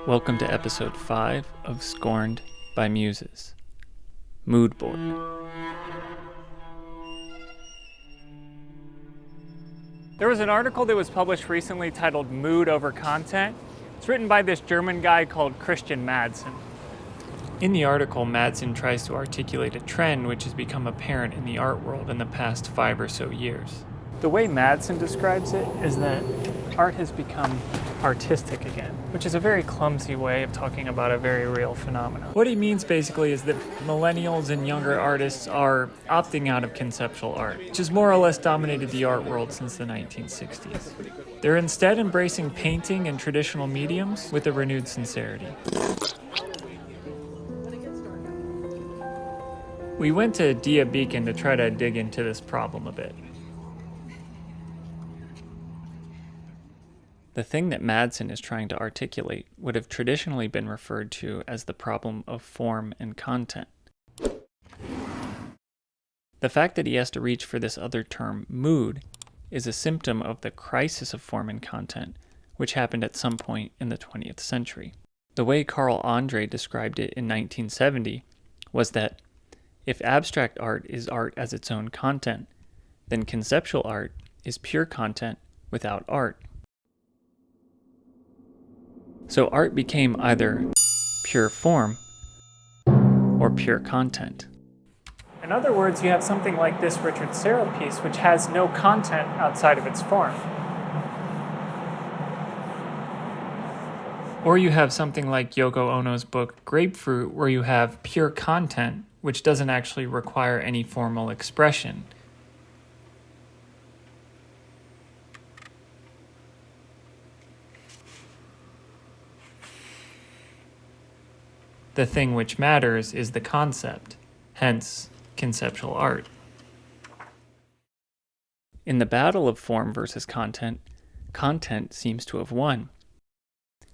Welcome to episode 5 of Scorned by Muses. Mood Board. There was an article that was published recently titled Mood Over Content. It's written by this German guy called Christian Madsen. In the article, Madsen tries to articulate a trend which has become apparent in the art world in the past 5 or so years. The way Madsen describes it is that art has become artistic again, which is a very clumsy way of talking about a very real phenomenon. What he means basically is that millennials and younger artists are opting out of conceptual art, which has more or less dominated the art world since the 1960s. They're instead embracing painting and traditional mediums with a renewed sincerity. We went to Dia Beacon to try to dig into this problem a bit. The thing that Madsen is trying to articulate would have traditionally been referred to as the problem of form and content. The fact that he has to reach for this other term, mood, is a symptom of the crisis of form and content, which happened at some point in the 20th century. The way Carl Andre described it in 1970 was that if abstract art is art as its own content, then conceptual art is pure content without art. So art became either pure form or pure content. In other words, you have something like this Richard Serra piece, which has no content outside of its form. Or you have something like Yoko Ono's book Grapefruit, where you have pure content, which doesn't actually require any formal expression. The thing which matters is the concept, hence conceptual art. In the battle of form versus content, content seems to have won.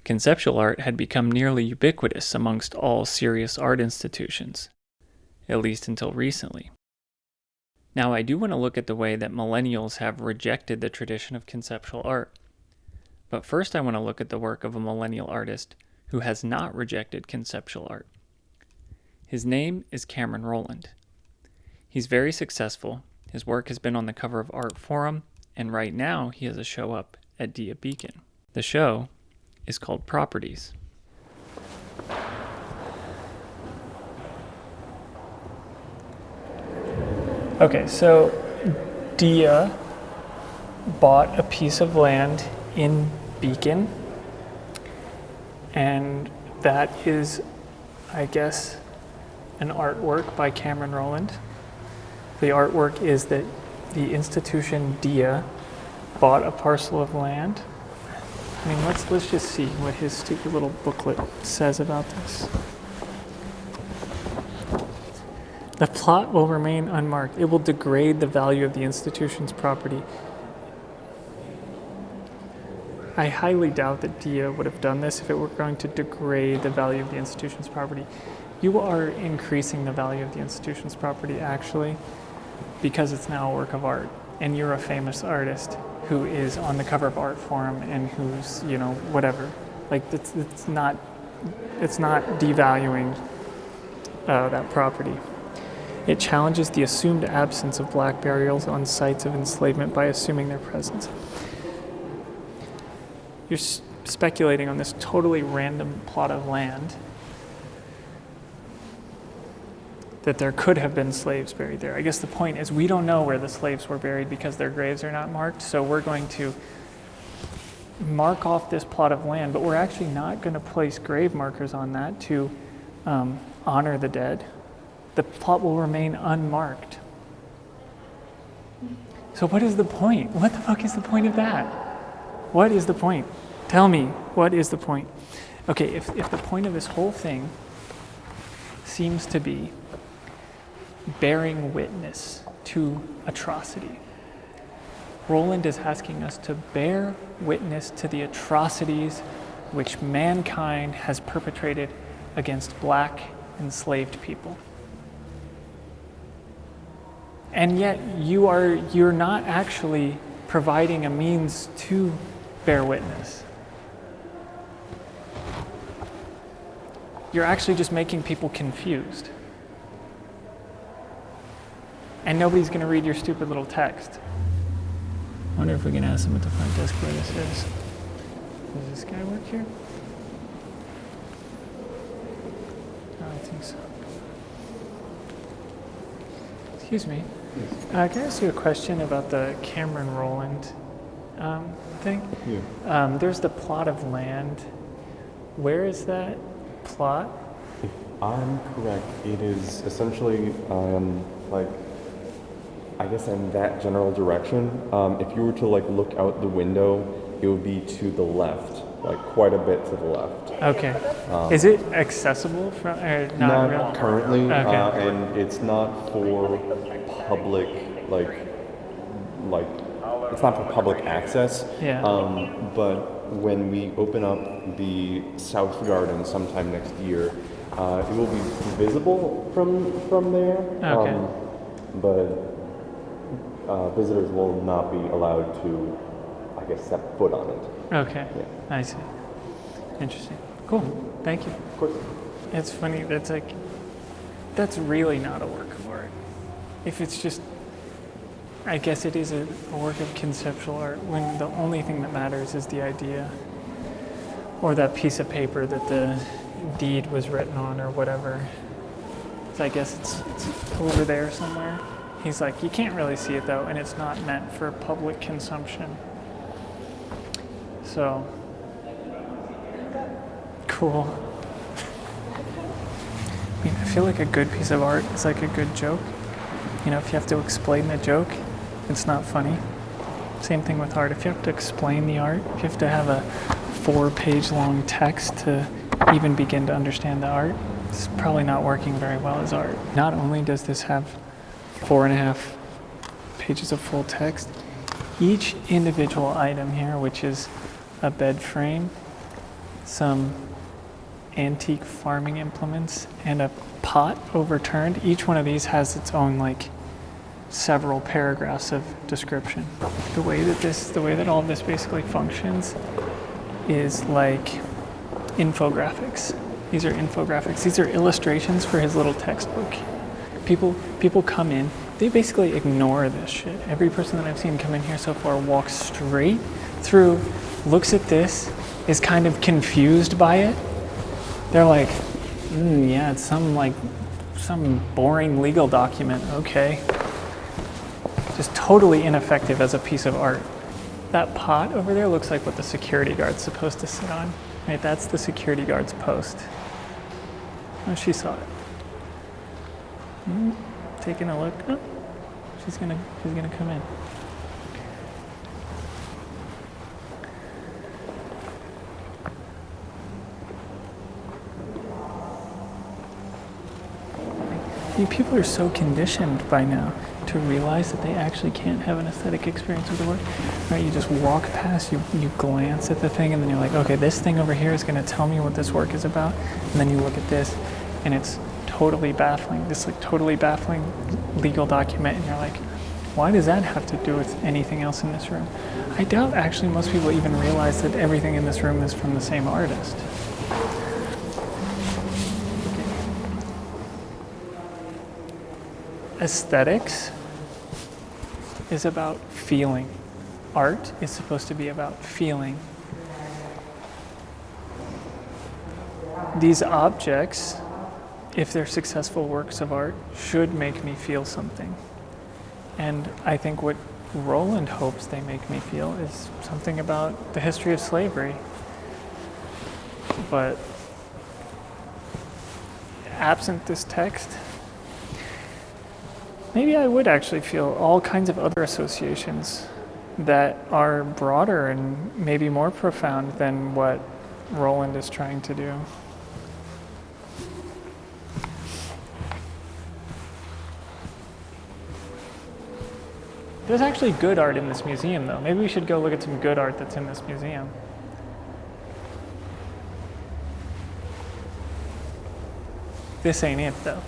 Conceptual art had become nearly ubiquitous amongst all serious art institutions, at least until recently. Now, I do want to look at the way that millennials have rejected the tradition of conceptual art. But first I want to look at the work of a millennial artist who has not rejected conceptual art. His name is Cameron Roland. He's very successful. His work has been on the cover of Art Forum, and right now he has a show up at Dia Beacon. The show is called Properties. Okay, so Dia bought a piece of land in Beacon, and that is, I guess, an artwork by Cameron Roland. The artwork is that the institution Dia bought a parcel of land. I mean, let's just see what his stupid little booklet says about this. The plot will remain unmarked. It will degrade the value of the institution's property. I highly doubt that Dia would have done this if it were going to degrade the value of the institution's property. You are increasing the value of the institution's property, actually, because it's now a work of art. And you're a famous artist who is on the cover of Art Forum and who's, whatever. Like, it's not devaluing that property. It challenges the assumed absence of black burials on sites of enslavement by assuming their presence. You're speculating on this totally random plot of land that there could have been slaves buried there. I guess the point is we don't know where the slaves were buried because their graves are not marked, so we're going to mark off this plot of land, but we're actually not going to place grave markers on that to honor the dead. The plot will remain unmarked. So what is the point? What the fuck is the point of that? What is the point? Tell me, what is the point? Okay, if the point of this whole thing seems to be bearing witness to atrocity, Roland is asking us to bear witness to the atrocities which mankind has perpetrated against black enslaved people. And yet you're not actually providing a means to bear witness. you're actually just making people confused. And nobody's going to read your stupid little text. I wonder if we can ask them at the front desk where this is. Does this guy work here? Oh, I think so. Excuse me. Can I ask you a question about the Cameron Roland thing? Yeah. There's the plot of land. Where is that plot? If I'm correct, it is essentially like, I guess in that general direction. If you were to like look out the window, it would be to the left, like quite a bit to the left. Okay. Is it accessible from, or not really? Currently, Okay. and it's not for public, like it's not for public access. Yeah. But when we open up the South Garden sometime next year, it will be visible from there. Okay. But visitors will not be allowed to, I guess, step foot on it. Okay. Yeah. I see. Interesting. Cool. Thank you. Of course. It's funny. That's really not a work of art. If it's just, I guess it is a work of conceptual art when the only thing that matters is the idea or that piece of paper that the deed was written on or whatever. So I guess it's over there somewhere. He's like, you can't really see it though, and it's not meant for public consumption. So, cool. I mean, I feel like a good piece of art is like a good joke. You know, if you have to explain the joke, it's not funny. Same thing with art. If you have to explain the art, if you have to have a 4-page long text to even begin to understand the art, it's probably not working very well as art. Not only does this have 4.5 pages of full text, each individual item here, which is a bed frame, some antique farming implements, and a pot overturned, each one of these has its own like several paragraphs of description. The way that all of this basically functions is like infographics. These are infographics. These are illustrations for his little textbook. People come in, they basically ignore this shit. Every person that I've seen come in here so far walks straight through, looks at this, is kind of confused by it. They're like, yeah, it's some boring legal document, okay. Just totally ineffective as a piece of art. That pot over there looks like what the security guard's supposed to sit on. Right, that's the security guard's post. Oh, she saw it. Taking a look. Oh, she's gonna come in. People are so conditioned by now to realize that they actually can't have an aesthetic experience with the work. Right? You just walk past, you glance at the thing, and then you're like, okay, this thing over here is going to tell me what this work is about. And then you look at this, and it's totally baffling. This like totally baffling legal document, and you're like, why does that have to do with anything else in this room? I doubt actually most people even realize that everything in this room is from the same artist. Aesthetics is about feeling. Art is supposed to be about feeling. These objects, if they're successful works of art, should make me feel something. And I think what Roland hopes they make me feel is something about the history of slavery. But absent this text, maybe I would actually feel all kinds of other associations that are broader and maybe more profound than what Roland is trying to do. There's actually good art in this museum, though. Maybe we should go look at some good art that's in this museum. This ain't it, though.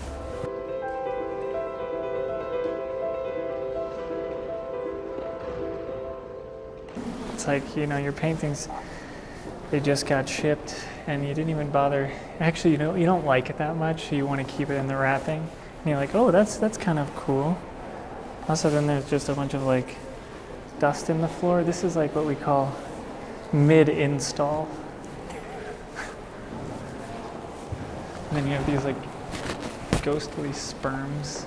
It's like, you know, your paintings they just got shipped and you didn't even bother. Actually, you don't like it that much, so you want to keep it in the wrapping. And you're like, oh, that's kind of cool. Also, then there's just a bunch of like dust in the floor. This is like what we call mid-install. And then you have these like ghostly sperms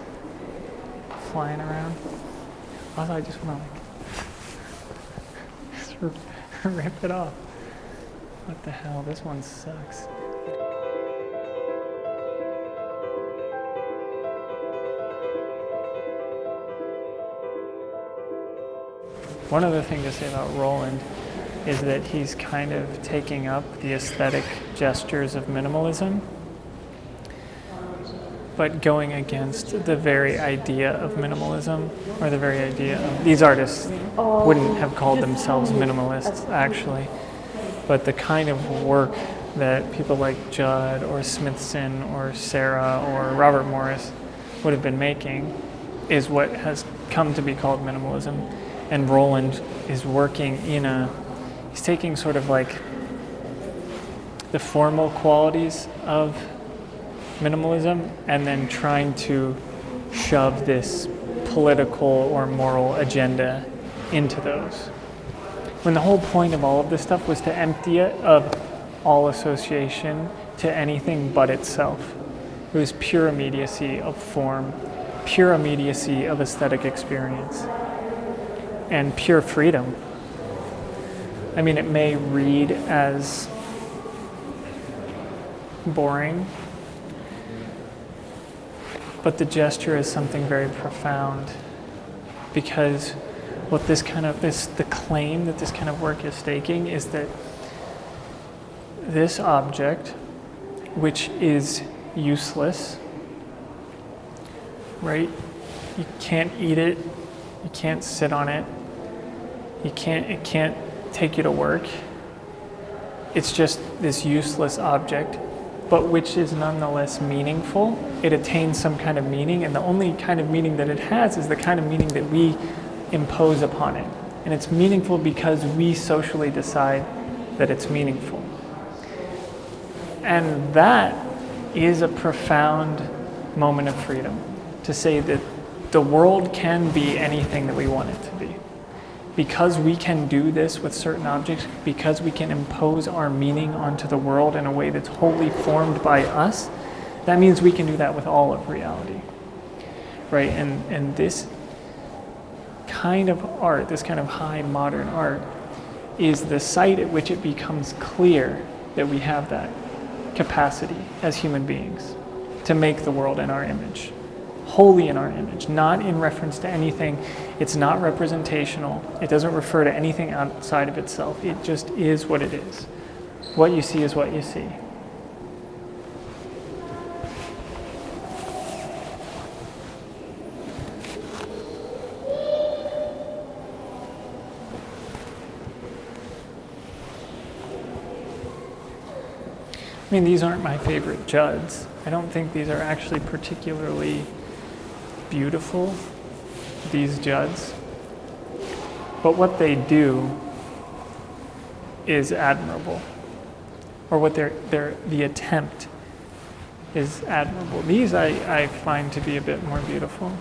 flying around. Also, I just want to like rip it off. What the hell? This one sucks. One other thing to say about Roland is that he's kind of taking up the aesthetic gestures of minimalism, but going against the very idea of minimalism, or the very idea of, these artists wouldn't have called themselves minimalists actually, but the kind of work that people like Judd or Smithson or Sarah or Robert Morris would have been making is what has come to be called minimalism. And Roland is working he's taking sort of like the formal qualities of minimalism and then trying to shove this political or moral agenda into those. When the whole point of all of this stuff was to empty it of all association to anything but itself. It was pure immediacy of form, pure immediacy of aesthetic experience, and pure freedom. I mean, it may read as boring, but the gesture is something very profound, because what the claim that this kind of work is staking is that this object, which is useless, right? You can't eat it, you can't sit on it, it can't take you to work. It's just this useless object, but which is nonetheless meaningful. It attains some kind of meaning, and the only kind of meaning that it has is the kind of meaning that we impose upon it. And it's meaningful because we socially decide that it's meaningful. And that is a profound moment of freedom, to say that the world can be anything that we want it to be. Because we can do this with certain objects, because we can impose our meaning onto the world in a way that's wholly formed by us, that means we can do that with all of reality, right? And this kind of art, this kind of high modern art, is the site at which it becomes clear that we have that capacity as human beings to make the world in our image, wholly in our image, not in reference to anything. It's not representational. It doesn't refer to anything outside of itself. It just is what it is. What you see is what you see. I mean, these aren't my favorite Judds. I don't think these are actually particularly beautiful, these Judds. But what they do is admirable. Or what the attempt is admirable. These I find to be a bit more beautiful.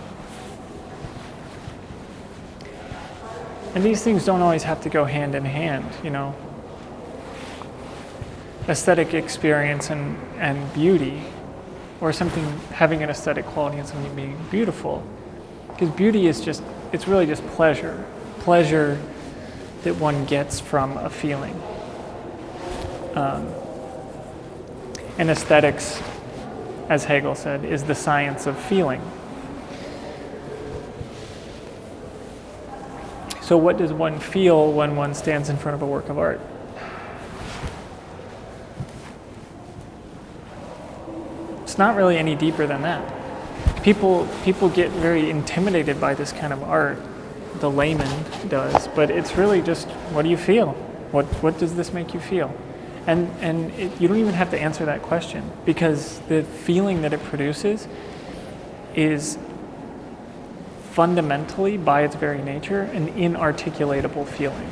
And these things don't always have to go hand in hand, you know. Aesthetic experience and beauty, or something having an aesthetic quality and something being beautiful. Because beauty is it's really just pleasure that one gets from a feeling. And aesthetics, as Hegel said, is the science of feeling. So what does one feel when one stands in front of a work of art? It's not really any deeper than that. People get very intimidated by this kind of art. The layman does, but it's really just, what do you feel? What does this make you feel? And you don't even have to answer that question, because the feeling that it produces is fundamentally, by its very nature, an inarticulatable feeling.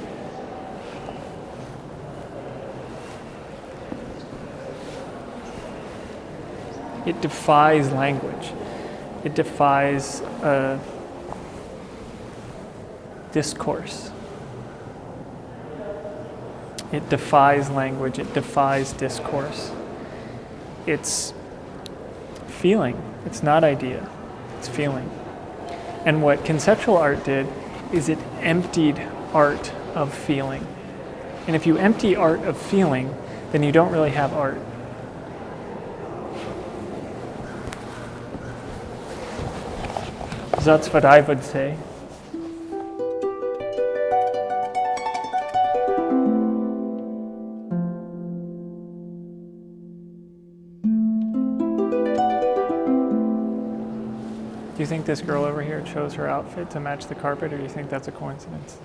It defies language. It defies discourse. It defies language. It defies discourse. It's feeling. It's not idea. It's feeling. And what conceptual art did is it emptied art of feeling. And if you empty art of feeling, then you don't really have art. That's what I would say. Do you think this girl over here chose her outfit to match the carpet, or do you think that's a coincidence?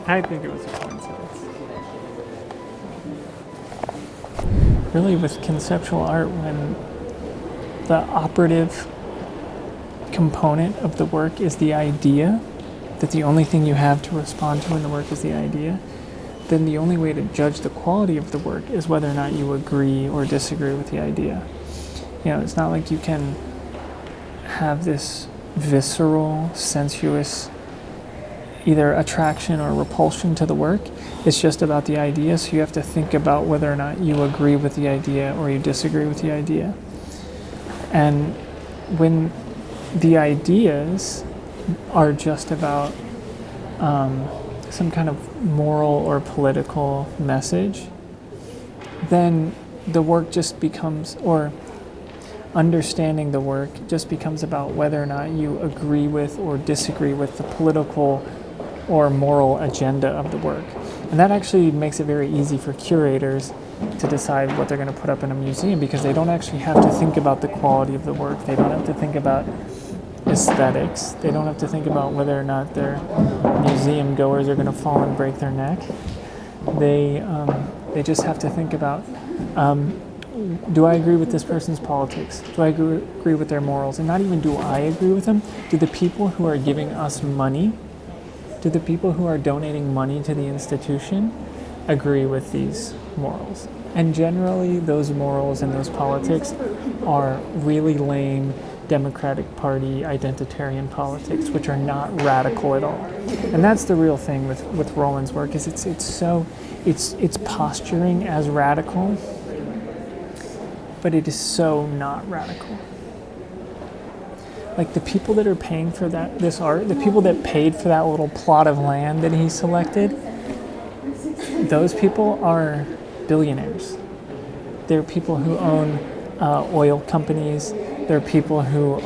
I think it was a coincidence. Really, with conceptual art, when the operative component of the work is the idea, that the only thing you have to respond to in the work is the idea, then the only way to judge the quality of the work is whether or not you agree or disagree with the idea. You know, it's not like you can have this visceral, sensuous, either attraction or repulsion to the work. It's just about the idea, so you have to think about whether or not you agree with the idea or you disagree with the idea. And when the ideas are just about some kind of moral or political message, then the work just becomes, or understanding the work just becomes about whether or not you agree with or disagree with the political or moral agenda of the work. And that actually makes it very easy for curators to decide what they're going to put up in a museum, because they don't actually have to think about the quality of the work. They don't have to think about aesthetics. They don't have to think about whether or not their museum goers are going to fall and break their neck. They just have to think about, do I agree with this person's politics? Do I agree with their morals? And not even do I agree with them. Do the people who are giving us money, do the people who are donating money to the institution agree with these morals? And generally, those morals and those politics are really lame Democratic Party identitarian politics, which are not radical at all. And that's the real thing with Roland's work, is it's posturing as radical, but it is so not radical. Like the people that are paying for this art, the people that paid for that little plot of land that he selected, those people are billionaires. They're people who own oil companies. They're people who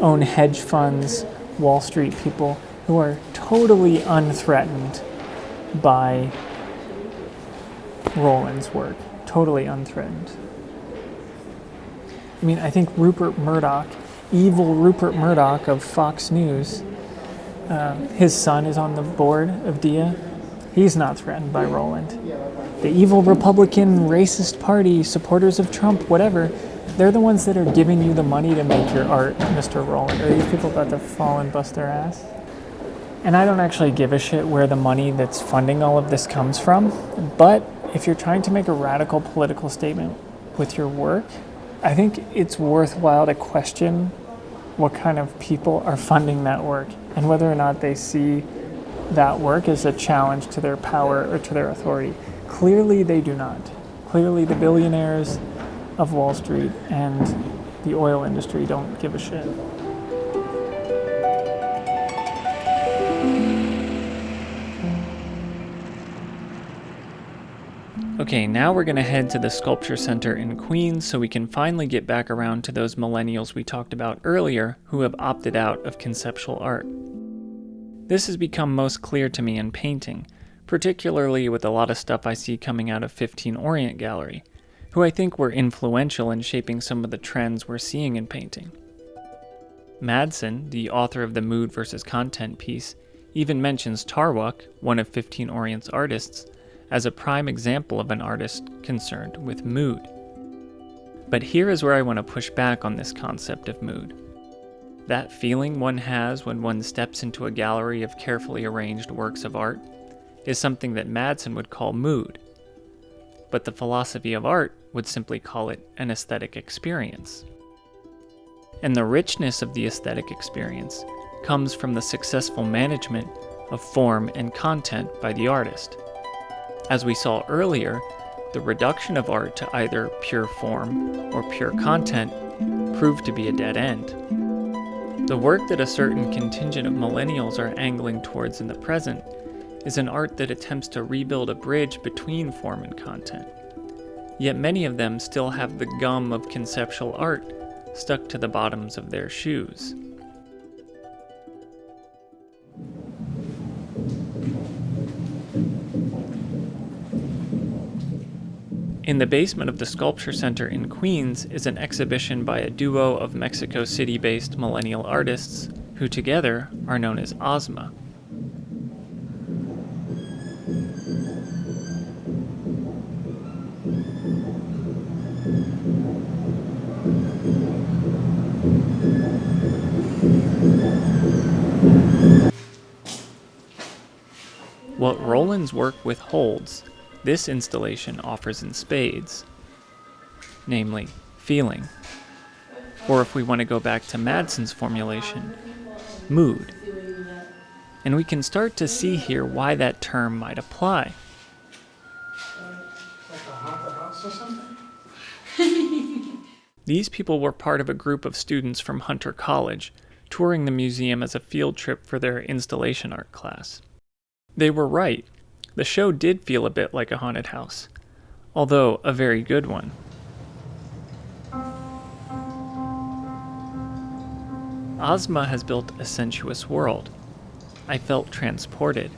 own hedge funds, Wall Street people, who are totally unthreatened by Roland's work. Totally unthreatened. I mean, I think Rupert Murdoch, evil Rupert Murdoch of Fox News, his son is on the board of DIA. He's not threatened by Roland. The evil Republican racist party, supporters of Trump, whatever, they're the ones that are giving you the money to make your art, Mr. Roland. Are these people about to fall and bust their ass? And I don't actually give a shit where the money that's funding all of this comes from, but if you're trying to make a radical political statement with your work, I think it's worthwhile to question what kind of people are funding that work and whether or not they see that work as a challenge to their power or to their authority. Clearly they do not. Clearly the billionaires of Wall Street and the oil industry don't give a shit. Okay, now we're going to head to the Sculpture Center in Queens so we can finally get back around to those millennials we talked about earlier who have opted out of conceptual art. This has become most clear to me in painting, particularly with a lot of stuff I see coming out of 15 Orient Gallery, who I think were influential in shaping some of the trends we're seeing in painting. Madsen, the author of the Mood versus Content piece, even mentions Tarwuk, one of 15 Orient's artists, as a prime example of an artist concerned with mood. But here is where I want to push back on this concept of mood. That feeling one has when one steps into a gallery of carefully arranged works of art is something that Madsen would call mood, but the philosophy of art would simply call it an aesthetic experience. And the richness of the aesthetic experience comes from the successful management of form and content by the artist. As we saw earlier, the reduction of art to either pure form or pure content proved to be a dead end. The work that a certain contingent of millennials are angling towards in the present is an art that attempts to rebuild a bridge between form and content. Yet many of them still have the gum of conceptual art stuck to the bottoms of their shoes. In the basement of the Sculpture Center in Queens is an exhibition by a duo of Mexico City-based millennial artists who together are known as Ozma. What Roland's work withholds, this installation offers in spades, namely feeling, or if we want to go back to Madsen's formulation, mood. And we can start to see here why that term might apply. Like a haunted house or something? These people were part of a group of students from Hunter College, touring the museum as a field trip for their installation art class. They were right. The show did feel a bit like a haunted house, although a very good one. Ozma has built a sensuous world. I felt transported.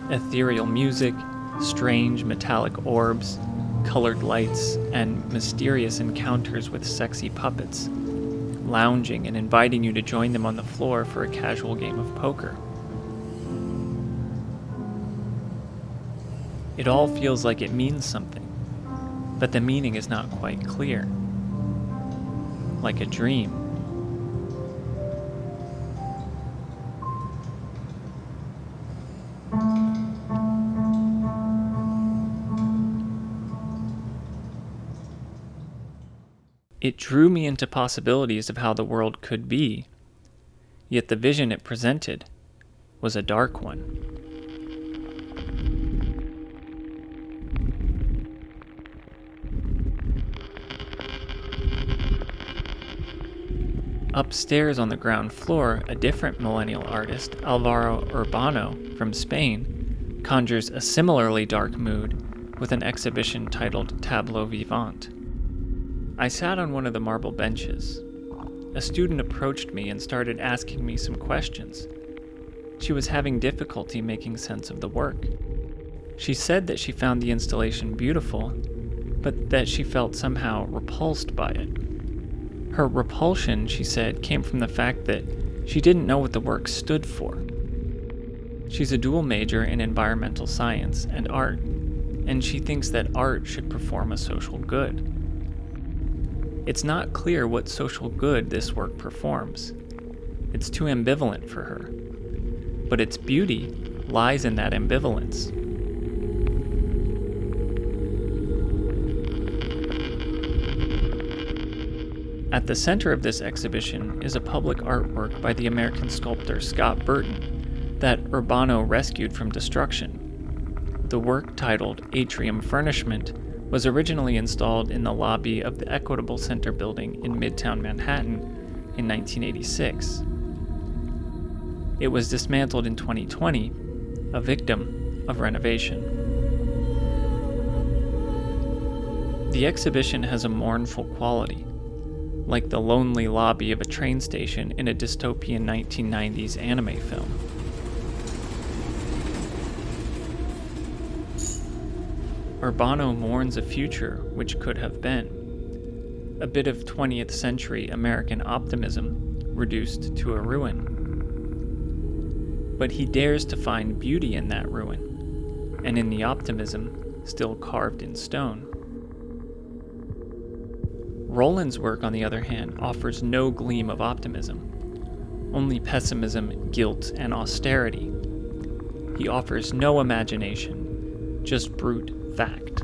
Ethereal music, strange metallic orbs, colored lights, and mysterious encounters with sexy puppets, lounging and inviting you to join them on the floor for a casual game of poker. It all feels like it means something, but the meaning is not quite clear. Like a dream. It drew me into possibilities of how the world could be, yet the vision it presented was a dark one. Upstairs on the ground floor, a different millennial artist, Álvaro Urbano from Spain, conjures a similarly dark mood with an exhibition titled Tableau Vivant. I sat on one of the marble benches. A student approached me and started asking me some questions. She was having difficulty making sense of the work. She said that she found the installation beautiful, but that she felt somehow repulsed by it. Her repulsion, she said, came from the fact that she didn't know what the work stood for. She's a dual major in environmental science and art, and she thinks that art should perform a social good. It's not clear what social good this work performs. It's too ambivalent for her. But its beauty lies in that ambivalence. At the center of this exhibition is a public artwork by the American sculptor Scott Burton that Urbano rescued from destruction. The work, titled Atrium Furnishment, was originally installed in the lobby of the Equitable Center building in Midtown Manhattan in 1986. It was dismantled in 2020, a victim of renovation. The exhibition has a mournful quality, like the lonely lobby of a train station in a dystopian 1990s anime film. Urbano mourns a future which could have been, a bit of 20th century American optimism reduced to a ruin. But he dares to find beauty in that ruin, and in the optimism still carved in stone. Roland's work, on the other hand, offers no gleam of optimism, only pessimism, guilt, and austerity. He offers no imagination, just brute fact.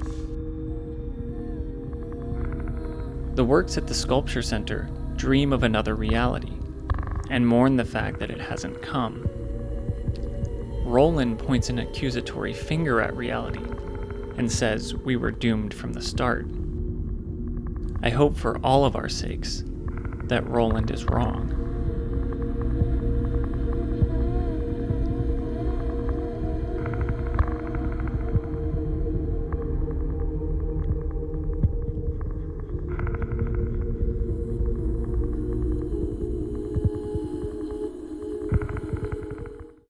The works at the Sculpture Center dream of another reality, and mourn the fact that it hasn't come. Roland points an accusatory finger at reality, and says we were doomed from the start. I hope for all of our sakes that Roland is wrong.